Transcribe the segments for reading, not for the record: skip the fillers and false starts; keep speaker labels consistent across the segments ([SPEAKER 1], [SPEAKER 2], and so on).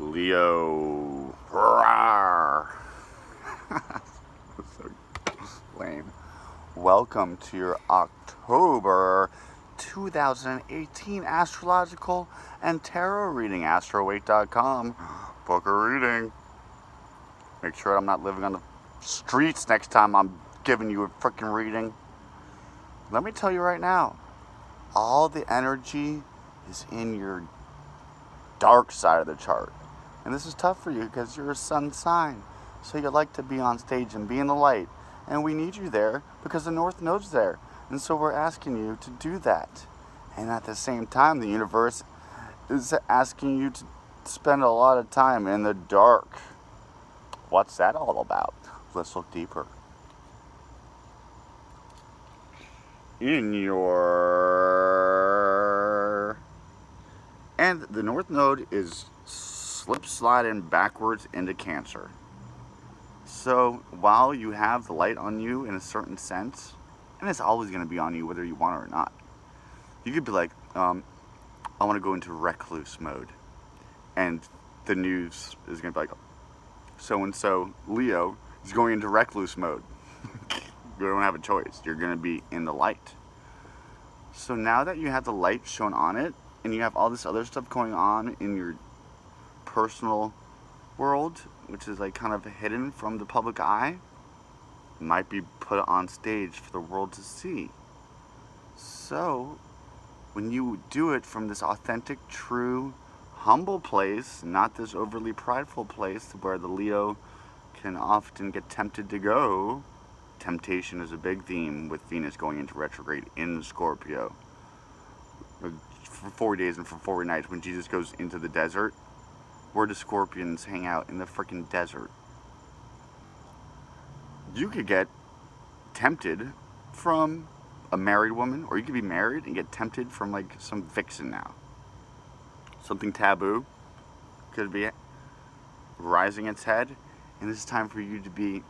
[SPEAKER 1] Leo. Rawr. So lame. Welcome to your October 2018 astrological and tarot reading. Astroweight.com. Book a reading. Make sure I'm not living on the streets next time I'm giving you a freaking reading. Let me tell you right now, all the energy is in your dark side of the chart. And this is tough for you because you're a sun sign. So you like to be on stage and be in the light. And we need you there because the North Node's there. And so we're asking you to do that. And at the same time, the universe is asking you to spend a lot of time in the dark. What's that all about? Let's look deeper. And the North Node is sliding backwards into Cancer. So while you have the light on you in a certain sense, and it's always going to be on you whether you want it or not, you could be like, I want to go into recluse mode. And the news is going to be like, so-and-so, Leo, is going into recluse mode. You don't have a choice. You're going to be in the light. So now that you have the light shown on it, and you have all this other stuff going on in your personal world, which is like kind of hidden from the public eye, might be put on stage for the world to see. So when you do it from this authentic, true, humble place, not this overly prideful place where the Leo can often get tempted to go. Temptation is a big theme with Venus going into retrograde in Scorpio. For 40 days and for 40 nights, when Jesus goes into the desert, where do scorpions hang out? In the freaking desert. You could get tempted from a married woman, or you could be married and get tempted from like some vixen now. Something taboo could be rising its head, and this is time for you to be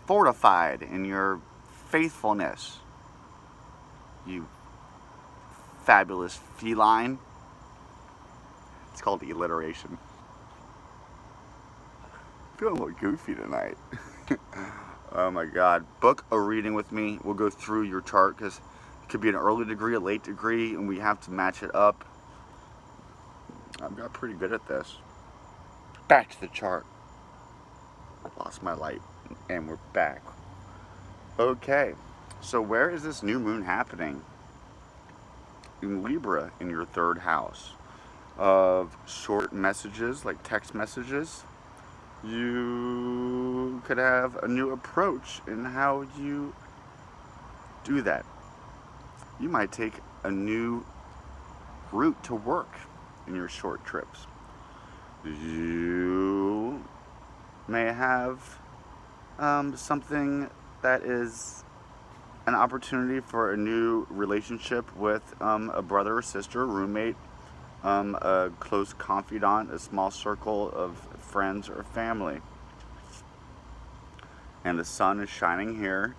[SPEAKER 1] fortified in your faithfulness. You fabulous feline. It's called alliteration. I'm feeling a little goofy tonight. Oh my god. Book a reading with me. We'll go through your chart because it could be an early degree, a late degree, and we have to match it up. I've got pretty good at this. Back to the chart. I lost my light and we're back. Okay. So where is this new moon happening? In Libra, in your third house of short messages, like text messages. You could have a new approach in how you do that. You might take a new route to work in your short trips. You may have something that is an opportunity for a new relationship with a brother or sister, roommate, a close confidant, a small circle of friends or family. And the sun is shining here,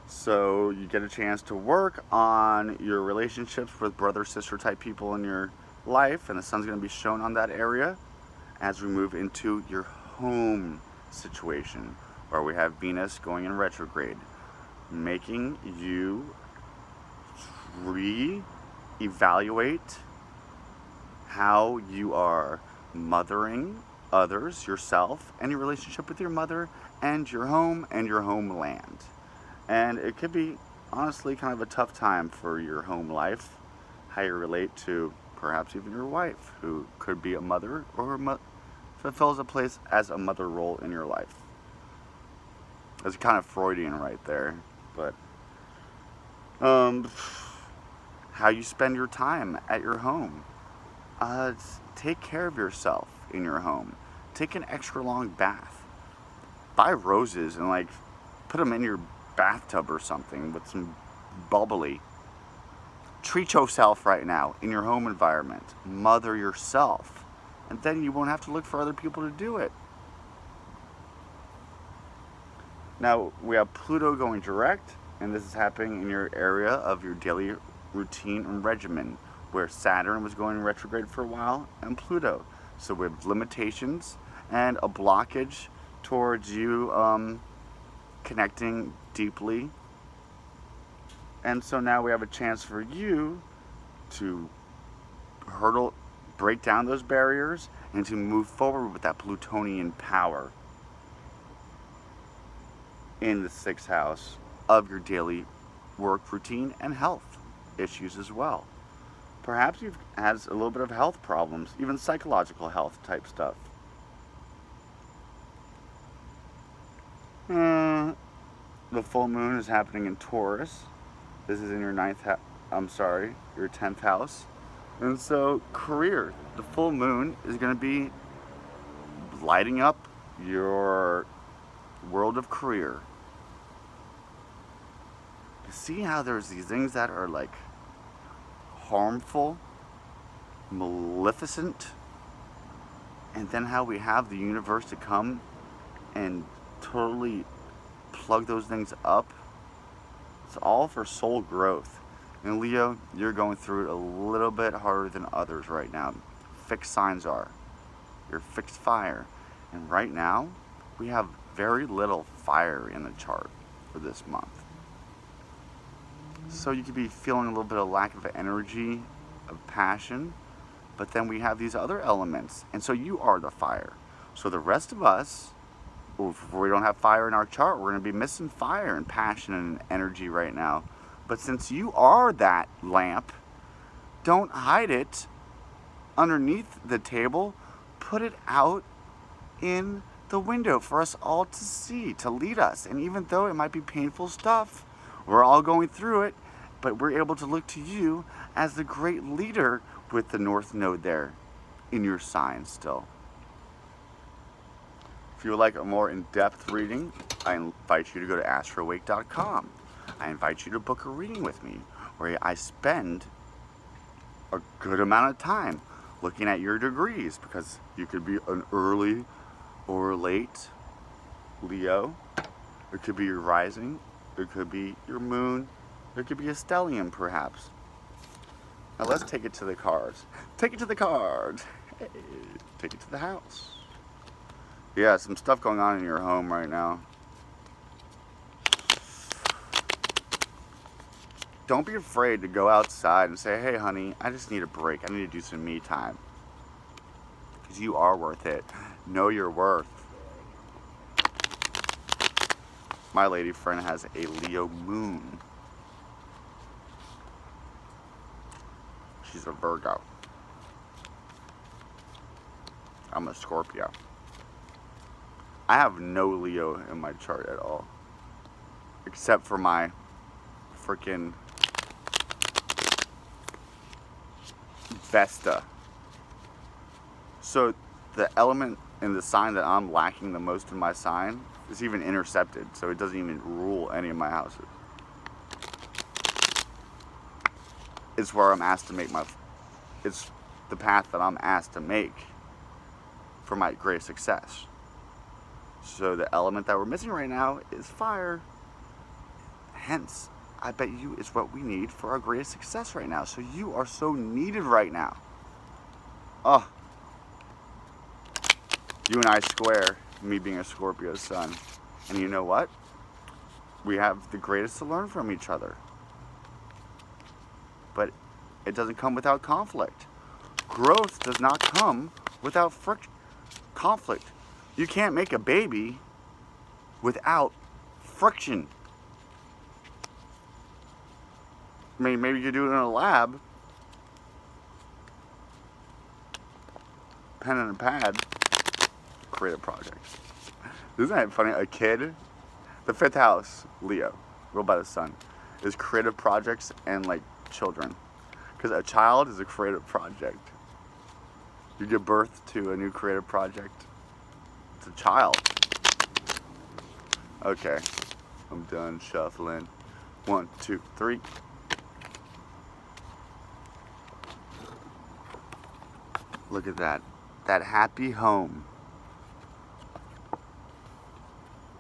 [SPEAKER 1] so you get a chance to work on your relationships with brother, sister type people in your life, and the sun's going to be shown on that area as we move into your home situation, where we have Venus going in retrograde, making you re-evaluate how you are mothering others, yourself, and your relationship with your mother and your home and your homeland. And it could be, honestly, kind of a tough time for your home life, how you relate to perhaps even your wife, who could be a mother or fulfills a place as a mother role in your life. It's kind of Freudian right there, but how you spend your time at your home. Take care of yourself in your home. Take an extra long bath. Buy roses and like put them in your bathtub or something with some bubbly. Treat yourself right now in your home environment. Mother yourself. And then you won't have to look for other people to do it. Now, we have Pluto going direct, and this is happening in your area of your daily routine and regimen, where Saturn was going retrograde for a while, and Pluto. So we have limitations and a blockage towards you connecting deeply. And so now we have a chance for you to break down those barriers, and to move forward with that Plutonian power in the 6th house of your daily work routine and health issues as well. Perhaps you've had a little bit of health problems, even psychological health type stuff. The full moon is happening in Taurus. This is in your your 10th house. And so, career. The full moon is going to be lighting up your world of career. You see how there's these things that are like harmful, maleficent, and then how we have the universe to come and totally plug those things up. It's all for soul growth. And Leo, you're going through it a little bit harder than others right now. Fixed signs are. You're fixed fire. And right now, we have very little fire in the chart for this month. So you could be feeling a little bit of lack of energy, of passion, but then we have these other elements. And so you are the fire. So the rest of us, if we don't have fire in our chart, we're going to be missing fire and passion and energy right now. But since you are that lamp, don't hide it underneath the table. Put it out in the window for us all to see, to lead us. And even though it might be painful stuff, we're all going through it, but we're able to look to you as the great leader with the North Node there in your sign still. If you would like a more in-depth reading, I invite you to go to astrowake.com. I invite you to book a reading with me, where I spend a good amount of time looking at your degrees, because you could be an early or late Leo. It could be your rising. It could be your moon. It could be a stellium, perhaps. Now let's take it to the cards. Take it to the cards. Hey, take it to the house. Yeah, some stuff going on in your home right now. Don't be afraid to go outside and say, hey, honey, I just need a break. I need to do some me time. Because you are worth it. Know your worth. My lady friend has a Leo moon. She's a Virgo. I'm a Scorpio. I have no Leo in my chart at all. Except for my freaking Vesta. So the element in the sign that I'm lacking the most in my sign is even intercepted, so it doesn't even rule any of my houses. It's where I'm asked to make it's the path that I'm asked to make for my greatest success. So the element that we're missing right now is fire. Hence, I bet you it's what we need for our greatest success right now. So you are so needed right now. Oh. You and I square, me being a Scorpio sun. And you know what? We have the greatest to learn from each other. But it doesn't come without conflict. Growth does not come without conflict. You can't make a baby without friction. I mean, maybe you could do it in a lab. Pen and a pad. Creative projects. Isn't that funny? A kid, the 5th house, Leo, ruled by the sun, is creative projects and like children. Because a child is a creative project. You give birth to a new creative project. It's a child. Okay, I'm done shuffling. 1, 2, 3. Look at that. That happy home.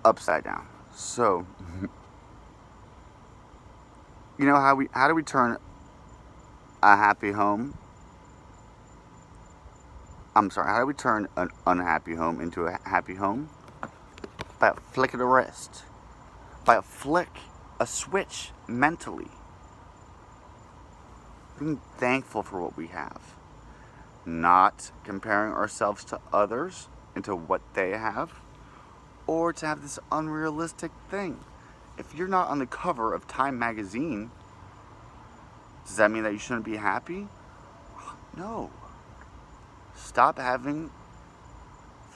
[SPEAKER 1] Upside down. So, you know how do we turn a happy home. I'm sorry, how do we turn an unhappy home into a happy home? By a flick of the wrist. By a flick, a switch mentally. Being thankful for what we have. Not comparing ourselves to others into what they have, or to have this unrealistic thing. If you're not on the cover of Time magazine, does that mean that you shouldn't be happy? No. Stop having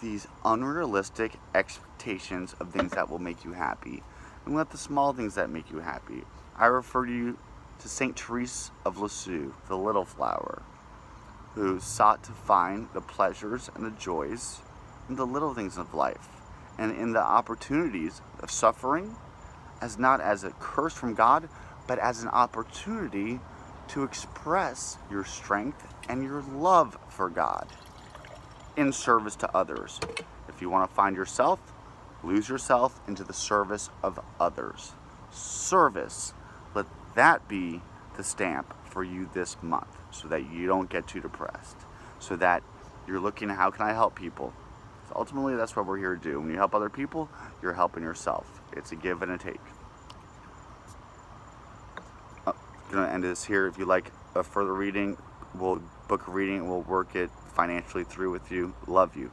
[SPEAKER 1] these unrealistic expectations of things that will make you happy, and let the small things that make you happy. I refer you to Saint Therese of Lisieux, the little flower, who sought to find the pleasures and the joys in the little things of life, and in the opportunities of suffering, as not as a curse from God, but as an opportunity to express your strength and your love for God in service to others. If you want to find yourself, lose yourself into the service of others. Service, let that be the stamp for you this month, so that you don't get too depressed, so that you're looking at how can I help people. So ultimately, that's what we're here to do. When you help other people, you're helping yourself. It's a give and a take. I'm going to end this here. If you like a further reading, we'll book a reading and we'll work it financially through with you. Love you.